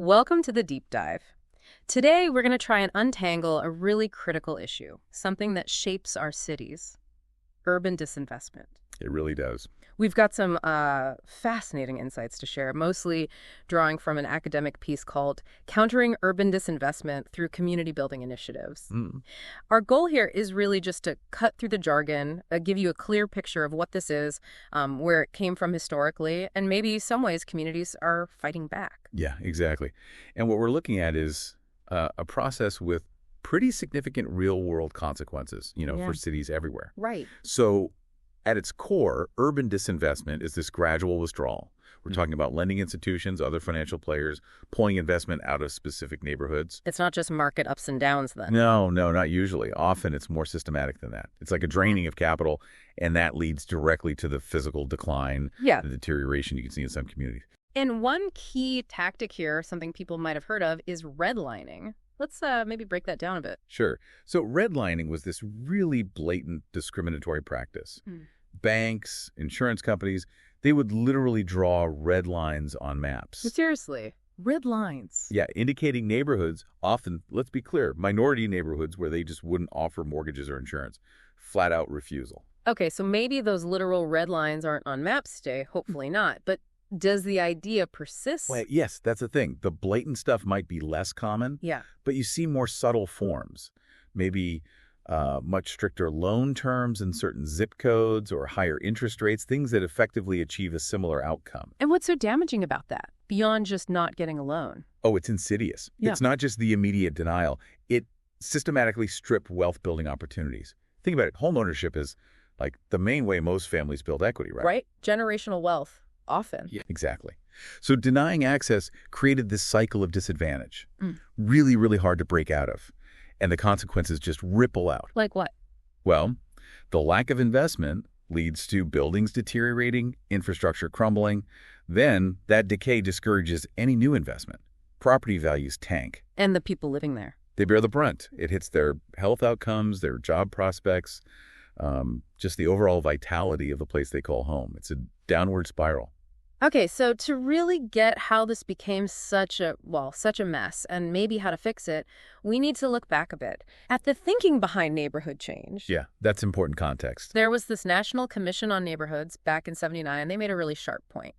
Welcome to the deep dive. Today, we're going to try and untangle a really critical issue, something that shapes our cities: urban disinvestment. It really does. We've got some fascinating insights to share, mostly drawing from an academic piece called Countering Urban Disinvestment Through Community Building Initiatives. Our goal here is really just to cut through the jargon, give you a clear picture of what this is, where it came from historically, and maybe some ways communities are fighting back. Yeah, exactly. And what we're looking at is a process with pretty significant real-world consequences, for cities everywhere. Right. So at its core, urban disinvestment is this gradual withdrawal. We're talking about lending institutions, other financial players, pulling investment out of specific neighborhoods. It's not just market ups and downs then. No, not usually. Often it's more systematic than that. It's like a draining of capital, and that leads directly to the physical decline, the deterioration you can see in some communities. And one key tactic here, something people might have heard of, is redlining. Let's maybe break that down a bit. Sure. So redlining was this really blatant discriminatory practice. Banks, insurance companies, they would literally draw red lines on maps. Seriously, red lines. Yeah, indicating neighborhoods, often, let's be clear, minority neighborhoods where they just wouldn't offer mortgages or insurance. Flat out refusal. Okay, so maybe those literal red lines aren't on maps today, hopefully not, but does the idea persist? Well, yes, that's the thing. The blatant stuff might be less common, but you see more subtle forms. Maybe much stricter loan terms in certain zip codes or higher interest rates, things that effectively achieve a similar outcome. And what's so damaging about that, beyond just not getting a loan? Oh, it's insidious. It's not just the immediate denial. It systematically stripped wealth-building opportunities. Think about it. Home ownership is like the main way most families build equity, right? Right. Generational wealth. Often. Yeah, exactly. So denying access created this cycle of disadvantage. Really, really hard to break out of. And the consequences just ripple out. Like what? Well, the lack of investment leads to buildings deteriorating, infrastructure crumbling. Then that decay discourages any new investment. Property values tank. And the people living there. They bear the brunt. It hits their health outcomes, their job prospects, just the overall vitality of the place they call home. It's a downward spiral. Okay, so to really get how this became such a mess and maybe how to fix it, we need to look back a bit at the thinking behind neighborhood change. Yeah, that's important context. There was this National Commission on Neighborhoods back in '79. They made a really sharp point.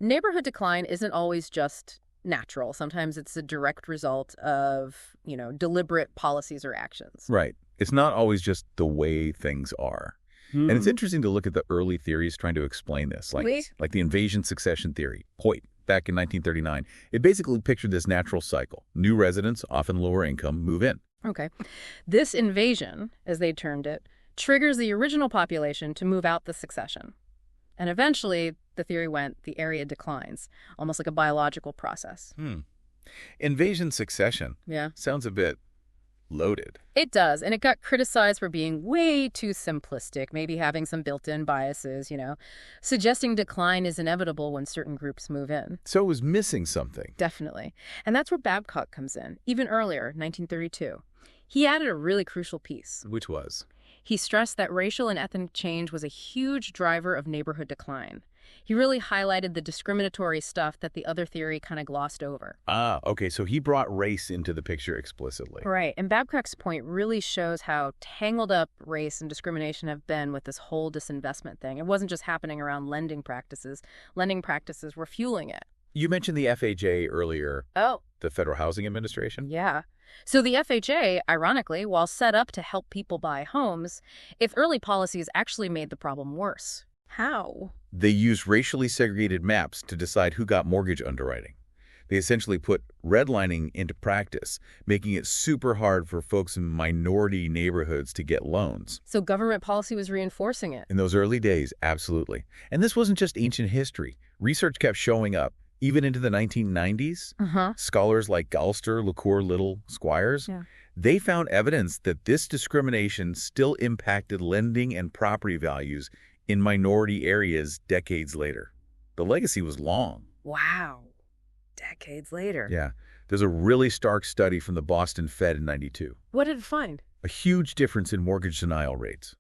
Neighborhood decline isn't always just natural. Sometimes it's a direct result of, deliberate policies or actions. Right. It's not always just the way things are. And it's interesting to look at the early theories trying to explain this, like the invasion succession theory, Hoyt, back in 1939. It basically pictured this natural cycle. New residents, often lower income, move in. Okay. This invasion, as they termed it, triggers the original population to move out the succession. And eventually, the theory went, the area declines, almost like a biological process. Invasion succession. Yeah. Sounds a bit loaded. It does, and it got criticized for being way too simplistic, maybe having some built-in biases, suggesting decline is inevitable when certain groups move in. So it was missing something. Definitely. And that's where Babcock comes in, even earlier, 1932. He added a really crucial piece. Which was? He stressed that racial and ethnic change was a huge driver of neighborhood decline. He really highlighted the discriminatory stuff that the other theory kind of glossed over. Ah, okay, so he brought race into the picture explicitly. Right, and Babcock's point really shows how tangled up race and discrimination have been with this whole disinvestment thing. It wasn't just happening around lending practices. Lending practices were fueling it. You mentioned the FHA earlier. Oh. The Federal Housing Administration? Yeah. So the FHA, ironically, while set up to help people buy homes, its early policies actually made the problem worse. How? They used racially segregated maps to decide who got mortgage underwriting. They essentially put redlining into practice, making it super hard for folks in minority neighborhoods to get loans. So government policy was reinforcing it. In those early days, absolutely. And this wasn't just ancient history. Research kept showing up. Even into the 1990s, scholars like Galster, LaCour, Little, Squires, they found evidence that this discrimination still impacted lending and property values in minority areas decades later. The legacy was long. Wow. Decades later. Yeah. There's a really stark study from the Boston Fed in '92. What did it find? A huge difference in mortgage denial rates.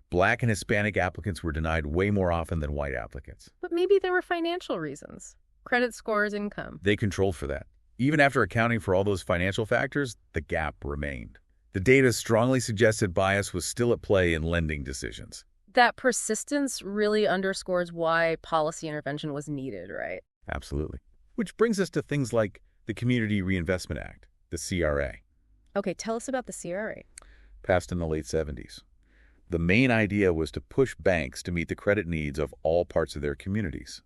Black and Hispanic applicants were denied way more often than white applicants. But maybe there were financial reasons. Credit scores, income. They controlled for that. Even after accounting for all those financial factors, the gap remained. The data strongly suggested bias was still at play in lending decisions. That persistence really underscores why policy intervention was needed, right? Absolutely. Which brings us to things like the Community Reinvestment Act, the CRA. Okay, tell us about the CRA. Passed in the late 70s. The main idea was to push banks to meet the credit needs of all parts of their communities,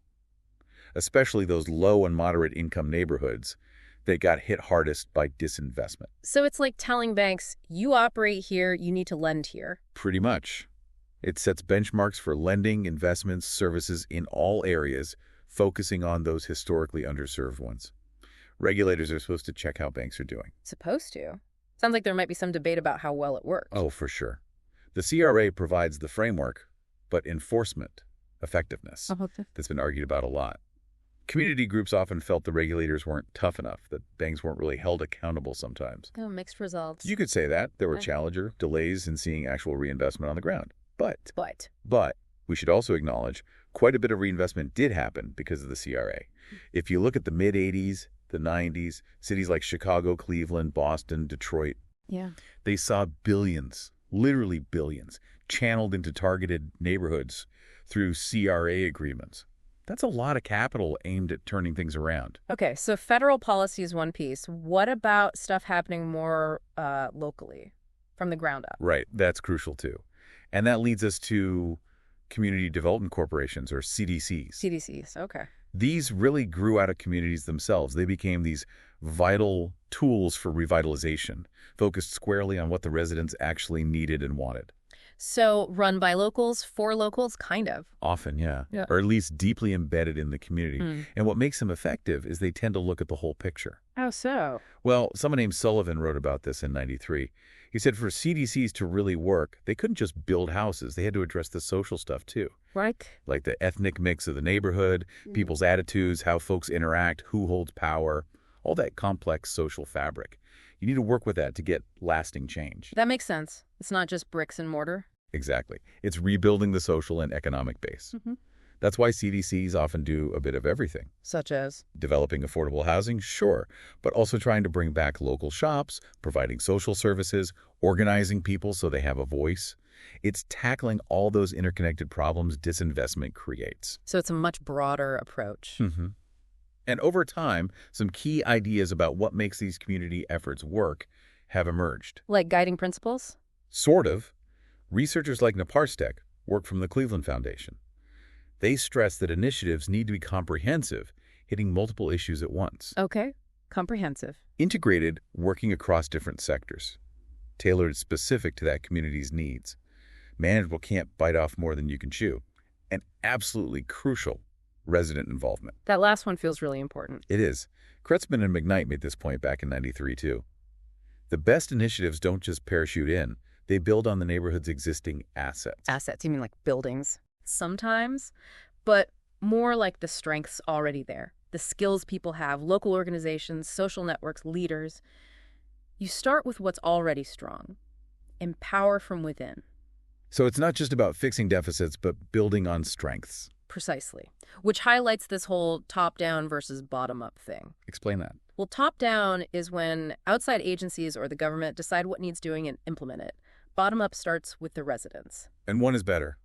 especially those low and moderate income neighborhoods that got hit hardest by disinvestment. So it's like telling banks, you operate here, you need to lend here. Pretty much. It sets benchmarks for lending, investments, services in all areas, focusing on those historically underserved ones. Regulators are supposed to check how banks are doing. Supposed to. Sounds like there might be some debate about how well it works. Oh, for sure. The CRA provides the framework, but enforcement, effectiveness, that's been argued about a lot. Community groups often felt the regulators weren't tough enough, that banks weren't really held accountable sometimes. Oh, mixed results. You could say that. There were challenger delays in seeing actual reinvestment on the ground. But we should also acknowledge quite a bit of reinvestment did happen because of the CRA. If you look at the mid-'80s, the '90s, cities like Chicago, Cleveland, Boston, Detroit, they saw billions, literally billions, channeled into targeted neighborhoods through CRA agreements. That's a lot of capital aimed at turning things around. Okay, so federal policy is one piece. What about stuff happening more locally, from the ground up? Right, that's crucial too. And that leads us to community development corporations, or CDCs. CDCs, okay. These really grew out of communities themselves. They became these vital tools for revitalization, focused squarely on what the residents actually needed and wanted. So run by locals, for locals, kind of. Often, yeah. Or at least deeply embedded in the community. And what makes them effective is they tend to look at the whole picture. How so? Well, someone named Sullivan wrote about this in '93. He said for CDCs to really work, they couldn't just build houses. They had to address the social stuff, too. Right. Like the ethnic mix of the neighborhood, people's attitudes, how folks interact, who holds power, all that complex social fabric. You need to work with that to get lasting change. That makes sense. It's not just bricks and mortar. Exactly. It's rebuilding the social and economic base. That's why CDCs often do a bit of everything. Such as? Developing affordable housing, sure, but also trying to bring back local shops, providing social services, organizing people so they have a voice. It's tackling all those interconnected problems disinvestment creates. So it's a much broader approach. And over time, some key ideas about what makes these community efforts work have emerged. Like guiding principles? Sort of. Researchers like Naparstek work from the Cleveland Foundation. They stress that initiatives need to be comprehensive, hitting multiple issues at once. Okay, comprehensive. Integrated, working across different sectors. Tailored specific to that community's needs. Manageable, can't bite off more than you can chew. And absolutely crucial, resident involvement. That last one feels really important. It is. Kretzmann and McKnight made this point back in '93, too. The best initiatives don't just parachute in. They build on the neighborhood's existing assets. Assets, you mean like buildings? Sometimes, but more like the strengths already there. The skills people have, local organizations, social networks, leaders. You start with what's already strong. Empower from within. So it's not just about fixing deficits, but building on strengths. Precisely. Which highlights this whole top-down versus bottom-up thing. Explain that. Well, top-down is when outside agencies or the government decide what needs doing and implement it. Bottom-up starts with the residents. And one is better.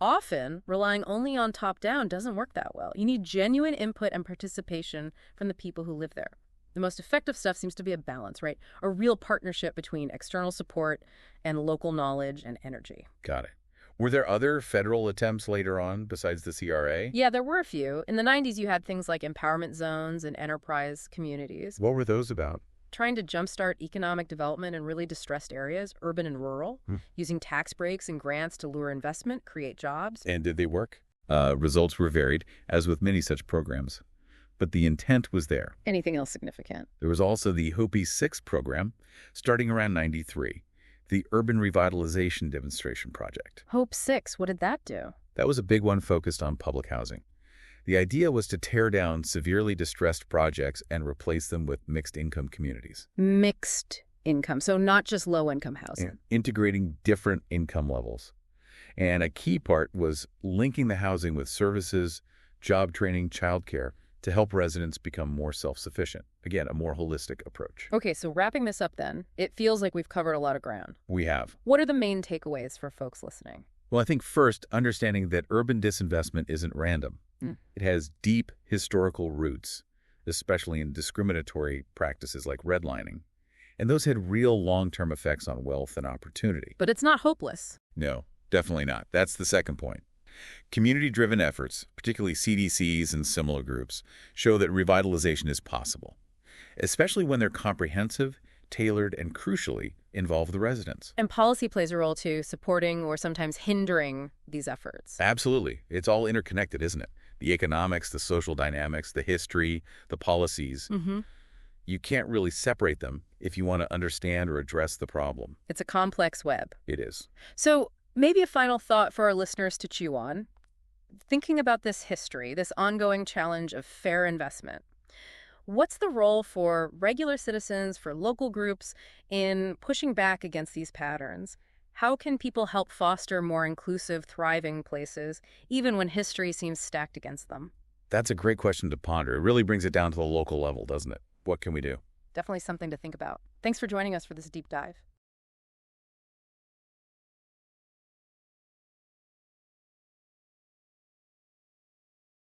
Often, relying only on top-down doesn't work that well. You need genuine input and participation from the people who live there. The most effective stuff seems to be a balance, right? A real partnership between external support and local knowledge and energy. Got it. Were there other federal attempts later on besides the CRA? Yeah, there were a few. In the 90s, you had things like empowerment zones and enterprise communities. What were those about? Trying to jumpstart economic development in really distressed areas, urban and rural, using tax breaks and grants to lure investment, create jobs. And did they work? Results were varied, as with many such programs. But the intent was there. Anything else significant? There was also the Hopi 6 program, starting around '93, the Urban Revitalization Demonstration Project. Hope 6, what did that do? That was a big one focused on public housing. The idea was to tear down severely distressed projects and replace them with mixed-income communities. Mixed income, so not just low-income housing. And integrating different income levels. And a key part was linking the housing with services, job training, childcare, to help residents become more self-sufficient. Again, a more holistic approach. Okay, so wrapping this up then, it feels like we've covered a lot of ground. We have. What are the main takeaways for folks listening? Well, I think first, understanding that urban disinvestment isn't random. It has deep historical roots, especially in discriminatory practices like redlining. And those had real long-term effects on wealth and opportunity. But it's not hopeless. No, definitely not. That's the second point. Community-driven efforts, particularly CDCs and similar groups, show that revitalization is possible, especially when they're comprehensive, tailored, and crucially involve the residents. And policy plays a role too, supporting or sometimes hindering these efforts. Absolutely. It's all interconnected, isn't it? The economics, the social dynamics, the history, the policies. You can't really separate them if you want to understand or address the problem. It's a complex web. It is. So maybe a final thought for our listeners to chew on. Thinking about this history, this ongoing challenge of fair investment, what's the role for regular citizens, for local groups, in pushing back against these patterns? How can people help foster more inclusive, thriving places, even when history seems stacked against them? That's a great question to ponder. It really brings it down to the local level, doesn't it? What can we do? Definitely something to think about. Thanks for joining us for this deep dive.